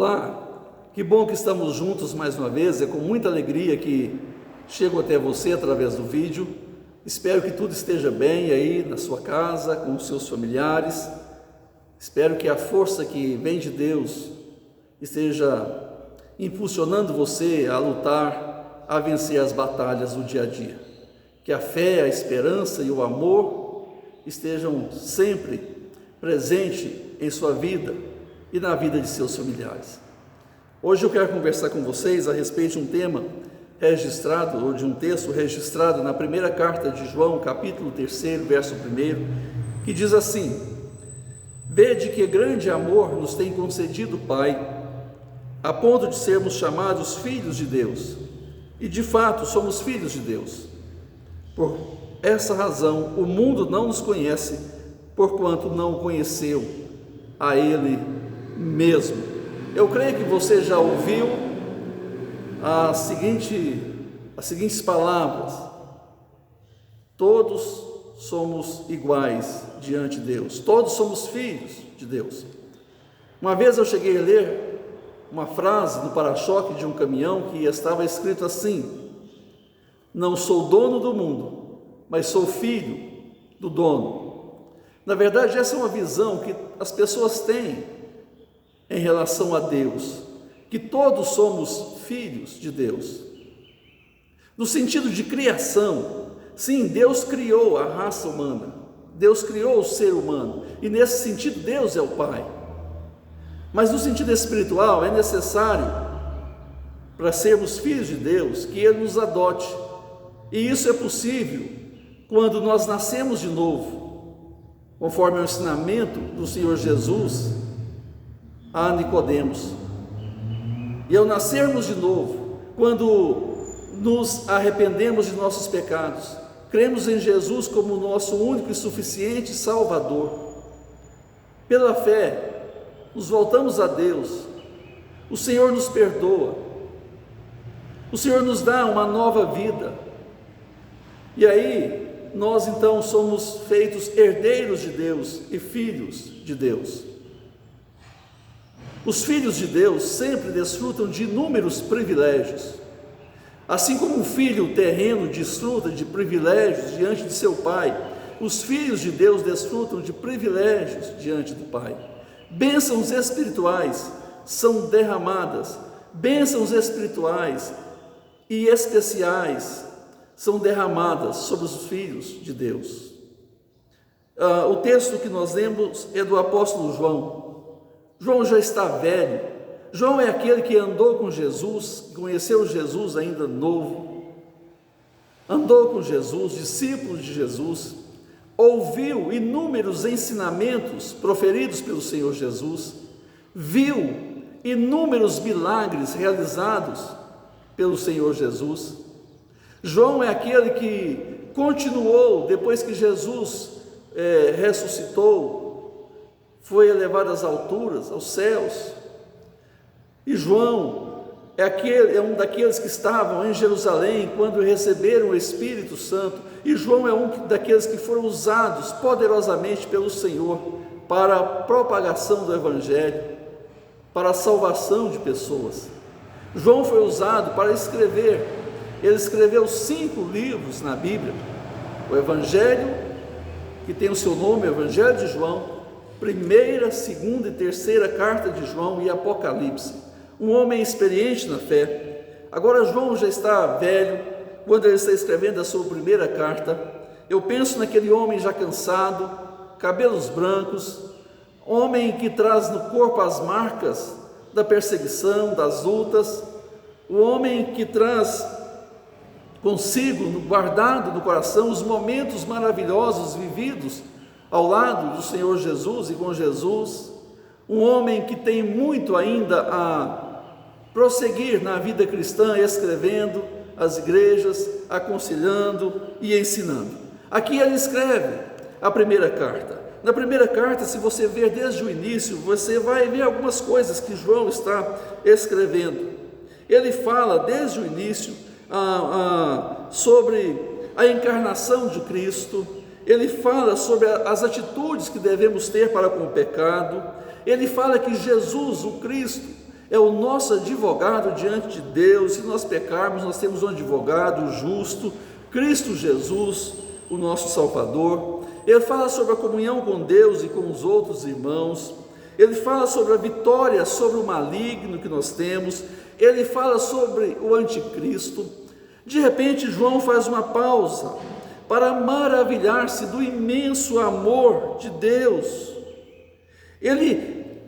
Olá, que bom que estamos juntos mais uma vez. É com muita alegria que chego até você através do vídeo. Espero que tudo esteja bem aí na sua casa, com os seus familiares. Espero que a força que vem de Deus esteja impulsionando você a lutar, a vencer as batalhas do dia a dia. Que a fé, a esperança e o amor estejam sempre presentes em sua vida e na vida de seus familiares. Hoje eu quero conversar com vocês a respeito de um tema registrado, ou de um texto registrado na primeira carta de João, capítulo 3, verso 1, que diz assim: Vede que grande amor nos tem concedido o Pai, a ponto de sermos chamados filhos de Deus, e de fato somos filhos de Deus. Por essa razão o mundo não nos conhece, porquanto não o conheceu a Ele mesmo. Eu creio que você já ouviu as seguintes palavras: todos somos iguais diante de Deus, todos somos filhos de Deus. Uma vez eu cheguei a ler uma frase no para-choque de um caminhão que estava escrito assim: não sou dono do mundo, mas sou filho do dono. Na verdade, essa é uma visão que as pessoas têm em relação a Deus, que todos somos filhos de Deus. No sentido de criação, sim, Deus criou a raça humana, Deus criou o ser humano, e nesse sentido Deus é o Pai. Mas no sentido espiritual é necessário, para sermos filhos de Deus, que Ele nos adote, e isso é possível quando nós nascemos de novo, conforme o ensinamento do Senhor Jesus a Nicodemos. E ao nascermos de novo, quando nos arrependemos de nossos pecados, cremos em Jesus como nosso único e suficiente Salvador, pela fé, nos voltamos a Deus, o Senhor nos perdoa, o Senhor nos dá uma nova vida, e aí nós então somos feitos herdeiros de Deus e filhos de Deus. Os filhos de Deus sempre desfrutam de inúmeros privilégios, assim como um filho terreno desfruta de privilégios diante de seu pai. Os filhos de Deus desfrutam de privilégios diante do Pai. Bênçãos espirituais são derramadas, bênçãos espirituais e especiais são derramadas sobre os filhos de Deus. O texto que nós lemos é do apóstolo João. João já está velho. João é aquele que andou com Jesus, conheceu Jesus ainda novo, andou com Jesus, discípulo de Jesus, ouviu inúmeros ensinamentos proferidos pelo Senhor Jesus, viu inúmeros milagres realizados pelo Senhor Jesus. João é aquele que continuou, depois que Jesus ressuscitou, foi elevado às alturas, aos céus. E João é um daqueles que estavam em Jerusalém quando receberam o Espírito Santo. E João é um daqueles que foram usados poderosamente pelo Senhor para a propagação do Evangelho, para a salvação de pessoas. João foi usado para escrever. Ele escreveu 5 livros na Bíblia: o Evangelho, que tem o seu nome, o Evangelho de João, primeira, segunda e terceira carta de João e Apocalipse. Um homem experiente na fé. Agora João já está velho quando ele está escrevendo a sua primeira carta. Eu penso naquele homem já cansado, cabelos brancos, homem que traz no corpo as marcas da perseguição, das lutas, o homem que traz consigo, guardado no coração, os momentos maravilhosos vividos ao lado do Senhor Jesus e com Jesus, um homem que tem muito ainda a prosseguir na vida cristã, escrevendo as igrejas, aconselhando e ensinando. Aqui ele escreve a primeira carta. Na primeira carta, se você ver desde o início, você vai ver algumas coisas que João está escrevendo. Ele fala desde o início sobre a encarnação de Cristo. Ele fala sobre as atitudes que devemos ter para com o pecado. Ele fala que Jesus, o Cristo, é o nosso advogado diante de Deus. Se nós pecarmos, nós temos um advogado justo, Cristo Jesus, o nosso Salvador. Ele fala sobre a comunhão com Deus e com os outros irmãos. Ele fala sobre a vitória sobre o maligno que nós temos. Ele fala sobre o anticristo. De repente, João faz uma pausa para maravilhar-se do imenso amor de Deus.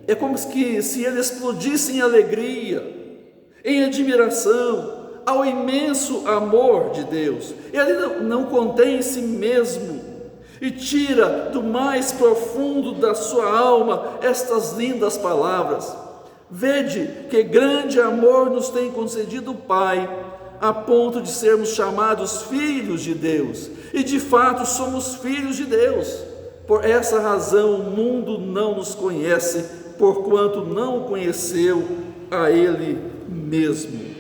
É como se ele explodisse em alegria, em admiração ao imenso amor de Deus. Ele não contém em si mesmo e tira do mais profundo da sua alma estas lindas palavras: vede que grande amor nos tem concedido o Pai, a ponto de sermos chamados filhos de Deus. E de fato somos filhos de Deus. Por essa razão o mundo não nos conhece, porquanto não o conheceu a Ele mesmo.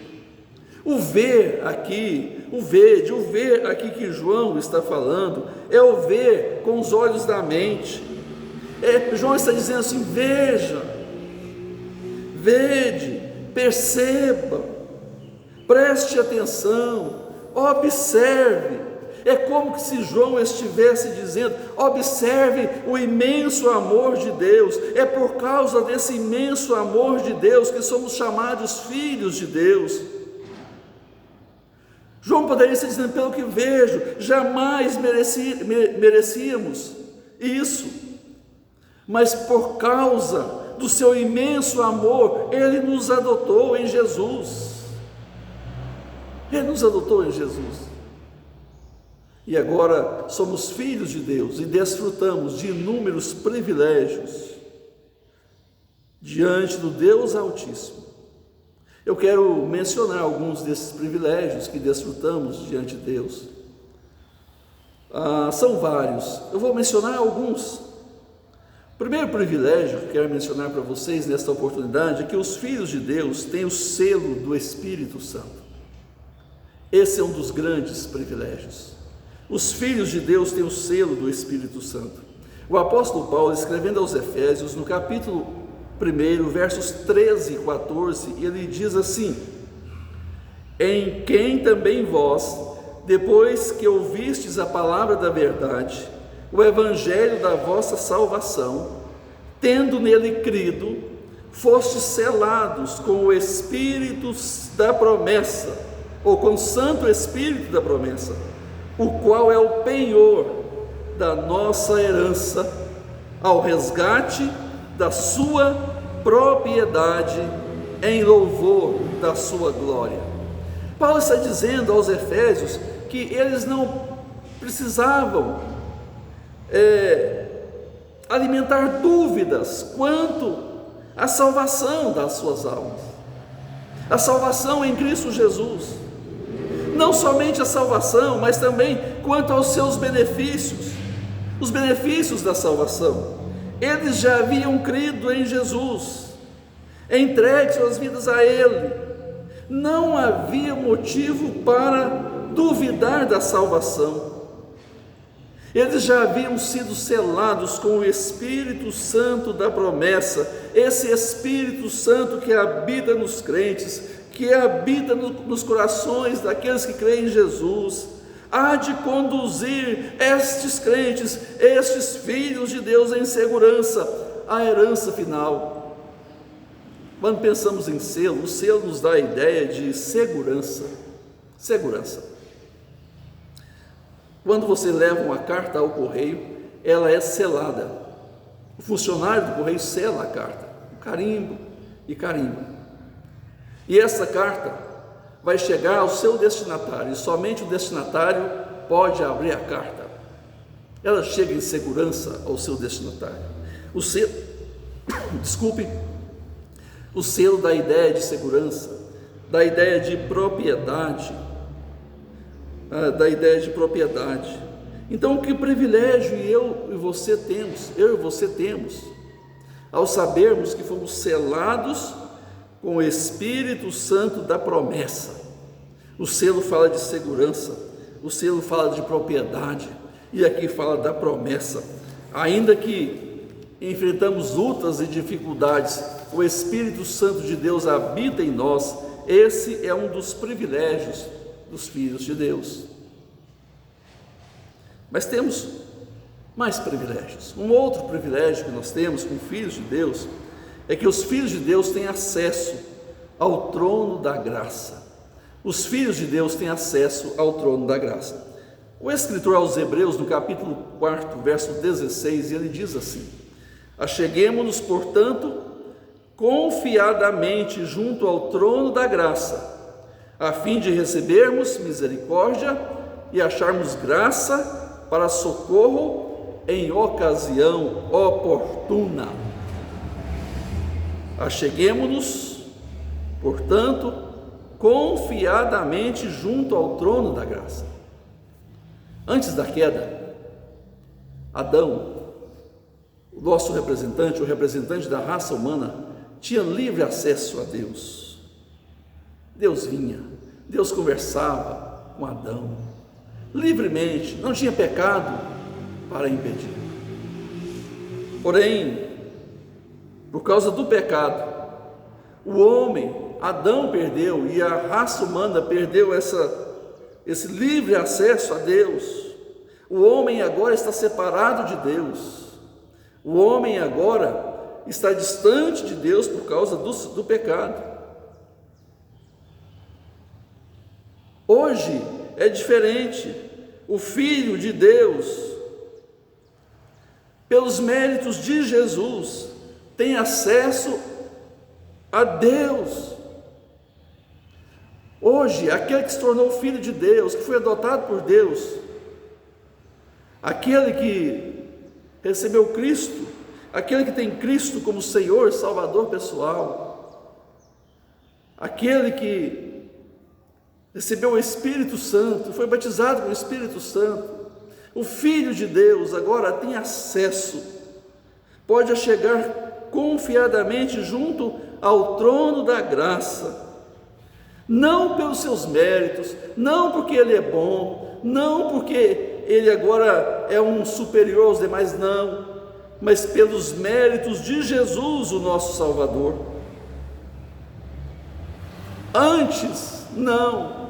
O ver aqui que João está falando, é o ver com os olhos da mente. João está dizendo assim: veja, vede, perceba, preste atenção, observe. É como se João estivesse dizendo: observe o imenso amor de Deus. É por causa desse imenso amor de Deus que somos chamados filhos de Deus. João poderia estar dizendo: pelo que vejo, jamais merecíamos isso, mas por causa do seu imenso amor, Ele nos adotou em Jesus. Ele nos adotou em Jesus. E agora somos filhos de Deus e desfrutamos de inúmeros privilégios diante do Deus Altíssimo. Eu quero mencionar alguns desses privilégios que desfrutamos diante de Deus. São vários, eu vou mencionar alguns. O primeiro privilégio que quero mencionar para vocês nesta oportunidade é que os filhos de Deus têm o selo do Espírito Santo. Esse é um dos grandes privilégios. Os filhos de Deus têm o selo do Espírito Santo. O apóstolo Paulo, escrevendo aos Efésios, no capítulo 1, versos 13 e 14, ele diz assim: em quem também vós, depois que ouvistes a palavra da verdade, o evangelho da vossa salvação, tendo nele crido, fostes selados com o Espírito da promessa, ou com o Santo Espírito da promessa, o qual é o penhor da nossa herança, ao resgate da sua propriedade, em louvor da sua glória. Paulo está dizendo aos Efésios que eles não precisavam alimentar dúvidas quanto à salvação das suas almas, a salvação em Cristo Jesus. Não somente a salvação, mas também quanto aos seus benefícios, os benefícios da salvação. Eles já haviam crido em Jesus, entregue suas vidas a Ele. Não havia motivo para duvidar da salvação. Eles já haviam sido selados com o Espírito Santo da promessa, esse Espírito Santo que habita nos crentes, que habita nos corações daqueles que creem em Jesus, há de conduzir estes crentes, estes filhos de Deus em segurança à herança final. Quando pensamos em selo, o selo nos dá a ideia de segurança. Quando você leva uma carta ao correio, ela é selada. O funcionário do correio sela a carta, carimbo e carimbo. E essa carta vai chegar ao seu destinatário, e somente o destinatário pode abrir a carta. Ela chega em segurança ao seu destinatário. O selo, o selo da ideia de segurança, da ideia de propriedade, Então, que privilégio eu e você temos, ao sabermos que fomos selados com o Espírito Santo da promessa. O selo fala de segurança, o selo fala de propriedade, e aqui fala da promessa. Ainda que enfrentamos lutas e dificuldades, o Espírito Santo de Deus habita em nós. Esse é um dos privilégios dos filhos de Deus. Mas temos mais privilégios. Um outro privilégio que nós temos com filhos de Deus é que os filhos de Deus têm acesso ao trono da graça. Os filhos de Deus têm acesso ao trono da graça. O escritor aos Hebreus, no capítulo 4, verso 16, ele diz assim: acheguemo-nos, portanto, confiadamente junto ao trono da graça, a fim de recebermos misericórdia e acharmos graça para socorro em ocasião oportuna. Acheguemo-nos, portanto, confiadamente junto ao trono da graça. Antes da queda, Adão, o nosso representante, o representante da raça humana, tinha livre acesso a Deus. Deus vinha, Deus conversava com Adão, livremente, não tinha pecado para impedir. Porém, por causa do pecado, o homem, Adão perdeu, e a raça humana perdeu esse livre acesso a Deus. O homem agora está separado de Deus. O homem agora está distante de Deus por causa do pecado. Hoje é diferente. O Filho de Deus, pelos méritos de Jesus, tem acesso a Deus. Hoje, aquele que se tornou filho de Deus, que foi adotado por Deus, aquele que recebeu Cristo, aquele que tem Cristo como Senhor, Salvador pessoal, aquele que recebeu o Espírito Santo, foi batizado com o Espírito Santo, o Filho de Deus agora tem acesso, pode chegar confiadamente junto ao trono da graça, não pelos seus méritos, não porque ele é bom, não porque ele agora é um superior aos demais, não, mas pelos méritos de Jesus, o nosso Salvador. Antes, não,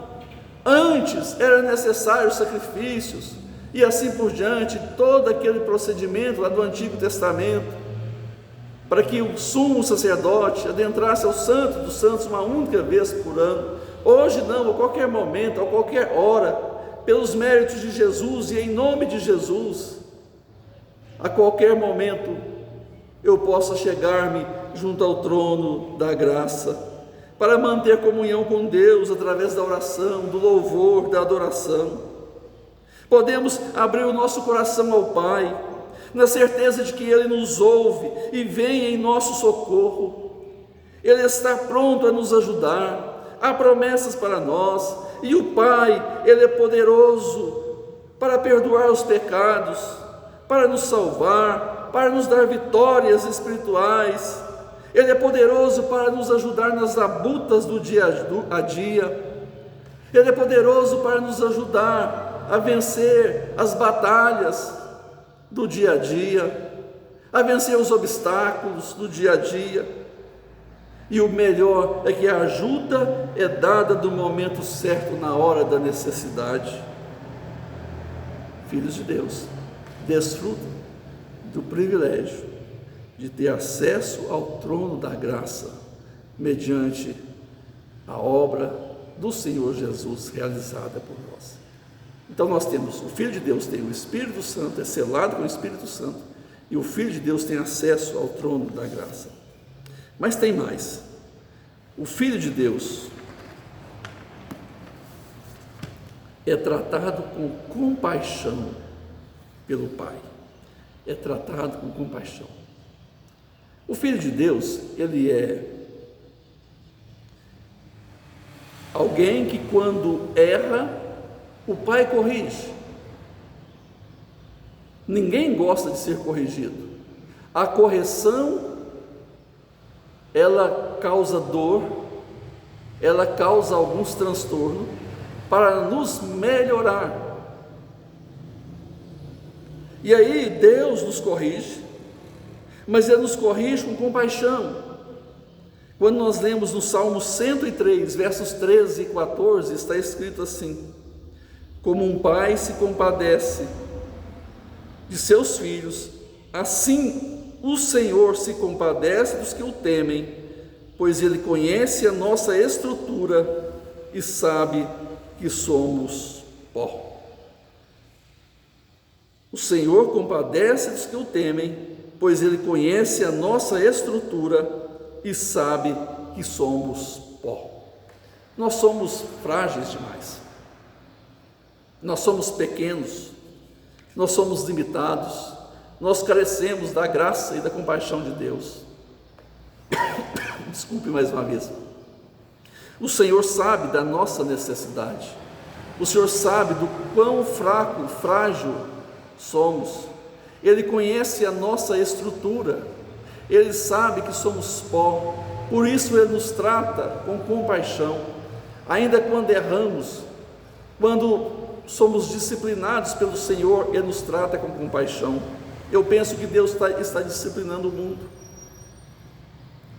antes era necessário sacrifícios, e assim por diante, todo aquele procedimento lá do Antigo Testamento, para que o sumo sacerdote adentrasse ao Santo dos Santos uma única vez por ano. Hoje não, a qualquer momento, a qualquer hora, pelos méritos de Jesus e em nome de Jesus, a qualquer momento eu possa chegar-me junto ao trono da graça, para manter comunhão com Deus através da oração, do louvor, da adoração. Podemos abrir o nosso coração ao Pai, na certeza de que Ele nos ouve e vem em nosso socorro. Ele está pronto a nos ajudar, há promessas para nós, e o Pai, Ele é poderoso para perdoar os pecados, para nos salvar, para nos dar vitórias espirituais. Ele é poderoso para nos ajudar nas labutas do dia a dia. Ele é poderoso para nos ajudar a vencer as batalhas do dia a dia, a vencer os obstáculos do dia a dia. E o melhor é que a ajuda é dada no momento certo, na hora da necessidade. Filhos de Deus, desfrutam do privilégio de ter acesso ao trono da graça, mediante a obra do Senhor Jesus realizada por nós. Então nós temos, o Filho de Deus tem o Espírito Santo, é selado com o Espírito Santo, e o Filho de Deus tem acesso ao trono da graça. Mas tem mais, o Filho de Deus é tratado com compaixão pelo Pai, é tratado com compaixão. O Filho de Deus, ele é alguém que quando erra, o Pai corrige. Ninguém gosta de ser corrigido. A correção, ela causa dor, ela causa alguns transtornos para nos melhorar. E aí Deus nos corrige, mas Ele nos corrige com compaixão. Quando nós lemos no Salmo 103, versos 13 e 14, está escrito assim: como um pai se compadece de seus filhos, assim o Senhor se compadece dos que o temem, pois Ele conhece a nossa estrutura e sabe que somos pó. O Senhor compadece dos que o temem, pois Ele conhece a nossa estrutura e sabe que somos pó. Nós somos frágeis demais, nós somos pequenos, nós somos limitados, nós carecemos da graça e da compaixão de Deus. Desculpe mais uma vez. O Senhor sabe da nossa necessidade, o Senhor sabe do quão fraco, frágil somos. Ele conhece a nossa estrutura, Ele sabe que somos pó, por isso Ele nos trata com compaixão, ainda quando erramos, quando somos disciplinados pelo Senhor, Ele nos trata com compaixão. Eu penso que Deus está disciplinando o mundo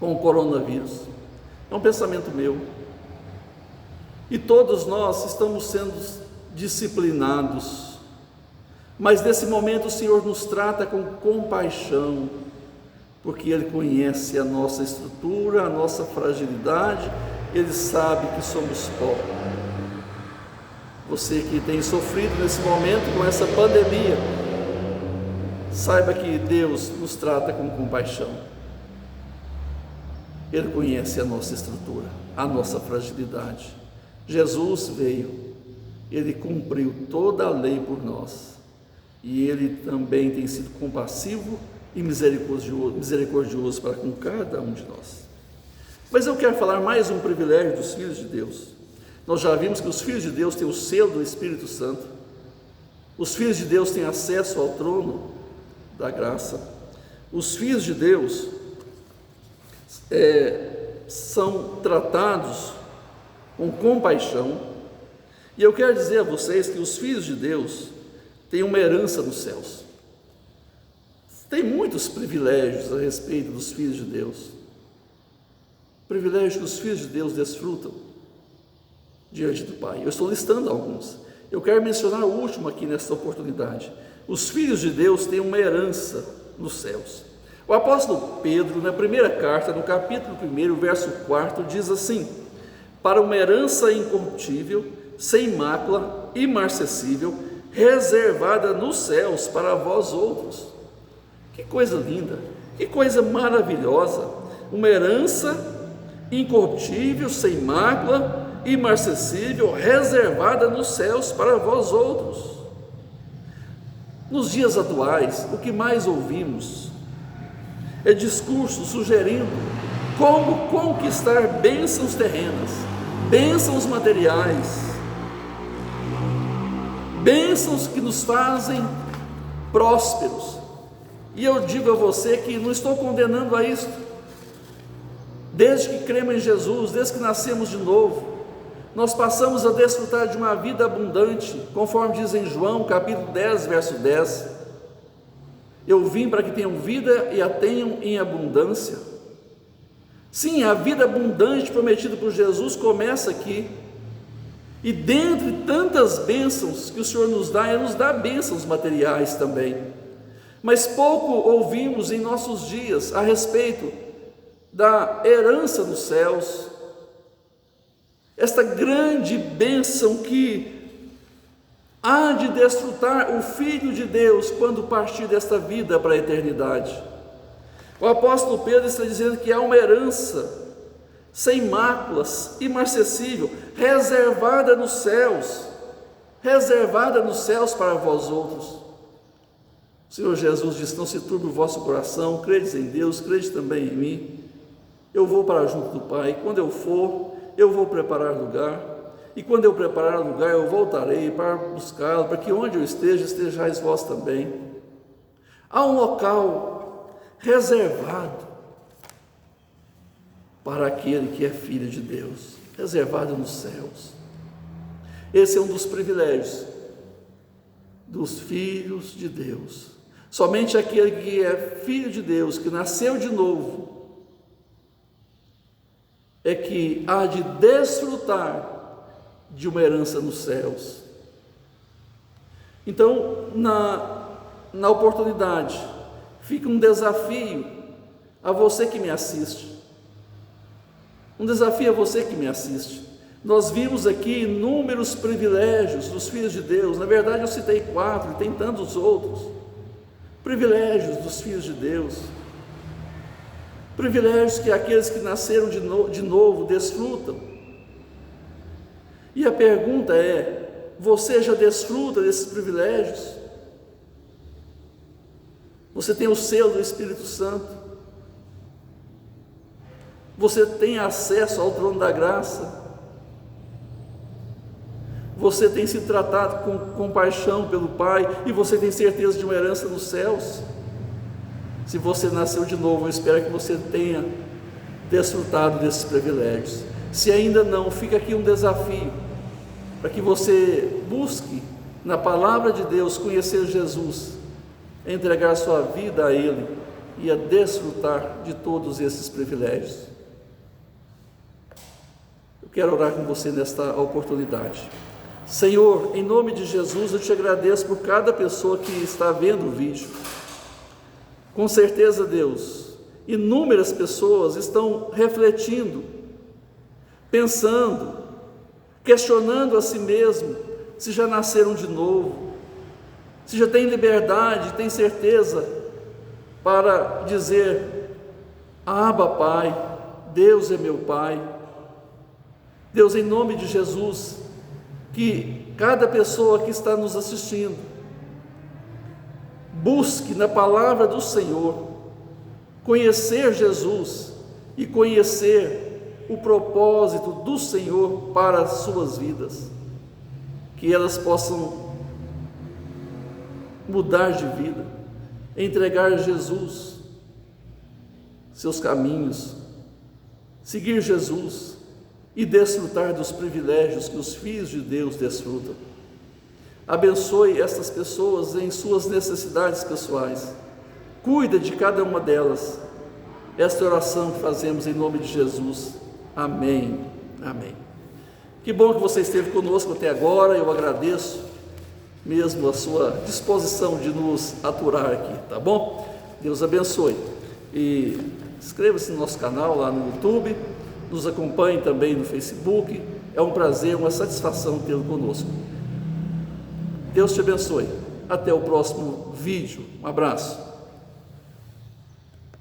com o coronavírus, é um pensamento meu, e todos nós estamos sendo disciplinados, mas nesse momento o Senhor nos trata com compaixão, porque Ele conhece a nossa estrutura, a nossa fragilidade, Ele sabe que somos pó. Você que tem sofrido nesse momento com essa pandemia, saiba que Deus nos trata com compaixão. Ele conhece a nossa estrutura, a nossa fragilidade. Jesus veio, Ele cumpriu toda a lei por nós, e Ele também tem sido compassivo e misericordioso para com cada um de nós. Mas eu quero falar mais um privilégio dos filhos de Deus. Nós já vimos que os filhos de Deus têm o selo do Espírito Santo, os filhos de Deus têm acesso ao trono da graça, os filhos de Deus são tratados com compaixão, e eu quero dizer a vocês que os filhos de Deus têm uma herança nos céus. Tem muitos privilégios a respeito dos filhos de Deus, privilégios que os filhos de Deus desfrutam diante do Pai. Eu estou listando alguns, eu quero mencionar o último aqui nesta oportunidade. Os filhos de Deus têm uma herança nos céus. O apóstolo Pedro, na primeira carta, no capítulo 1, verso 4, diz assim: para uma herança incorruptível, sem mácula, imarcessível, reservada nos céus para vós outros. Que coisa linda, que coisa maravilhosa, uma herança incorruptível, sem mácula, imarcessível, reservada nos céus para vós outros. Nos dias atuais, o que mais ouvimos é discurso sugerindo como conquistar bênçãos terrenas, bênçãos materiais, bênçãos que nos fazem prósperos. E eu digo a você que não estou condenando a isso. Desde que cremos em Jesus, desde que nascemos de novo, nós passamos a desfrutar de uma vida abundante, conforme diz em João, capítulo 10, verso 10. Eu vim para que tenham vida e a tenham em abundância. Sim, a vida abundante prometida por Jesus começa aqui. E dentre tantas bênçãos que o Senhor nos dá, Ele nos dá bênçãos materiais também. Mas pouco ouvimos em nossos dias a respeito da herança dos céus, esta grande bênção que há de desfrutar o Filho de Deus quando partir desta vida para a eternidade. O apóstolo Pedro está dizendo que há uma herança sem máculas, imarcessível, reservada nos céus para vós outros. O Senhor Jesus disse: não se turbe o vosso coração, credes em Deus, crede também em mim. Eu vou para junto do Pai, quando eu for, eu vou preparar lugar, e quando eu preparar lugar, eu voltarei para buscá-lo, para que onde eu esteja, estejais vós também. Há um local reservado para aquele que é filho de Deus, reservado nos céus. Esse é um dos privilégios dos filhos de Deus. Somente aquele que é filho de Deus, que nasceu de novo, é que há de desfrutar de uma herança nos céus. Então, na oportunidade, fica um desafio a você que me assiste. Um desafio a você que me assiste. Nós vimos aqui inúmeros privilégios dos filhos de Deus. Na verdade, eu citei 4, e tem tantos outros. Privilégios dos filhos de Deus. Privilégios que aqueles que nasceram de novo desfrutam. E a pergunta é: você já desfruta desses privilégios? Você tem o selo do Espírito Santo? Você tem acesso ao trono da graça? Você tem se tratado com compaixão pelo Pai e você tem certeza de uma herança nos céus? Se você nasceu de novo, eu espero que você tenha desfrutado desses privilégios. Se ainda não, fica aqui um desafio para que você busque na palavra de Deus conhecer Jesus, entregar sua vida a Ele e a desfrutar de todos esses privilégios. Eu quero orar com você nesta oportunidade. Senhor, em nome de Jesus, eu te agradeço por cada pessoa que está vendo o vídeo. Com certeza, Deus, inúmeras pessoas estão refletindo, pensando, questionando a si mesmo, se já nasceram de novo, se já têm liberdade, têm certeza para dizer: Abba, Pai, Deus é meu Pai. Deus, em nome de Jesus, que cada pessoa que está nos assistindo busque na palavra do Senhor conhecer Jesus e conhecer o propósito do Senhor para as suas vidas, que elas possam mudar de vida, entregar a Jesus seus caminhos, seguir Jesus e desfrutar dos privilégios que os filhos de Deus desfrutam. Abençoe estas pessoas em suas necessidades pessoais. Cuida de cada uma delas. Esta oração que fazemos em nome de Jesus. Amém. Amém. Que bom que você esteve conosco até agora. Eu agradeço mesmo a sua disposição de nos aturar aqui, tá bom? Deus abençoe. E inscreva-se no nosso canal lá no YouTube. Nos acompanhe também no Facebook. É um prazer, uma satisfação tê-lo conosco. Deus te abençoe. Até o próximo vídeo. Um abraço.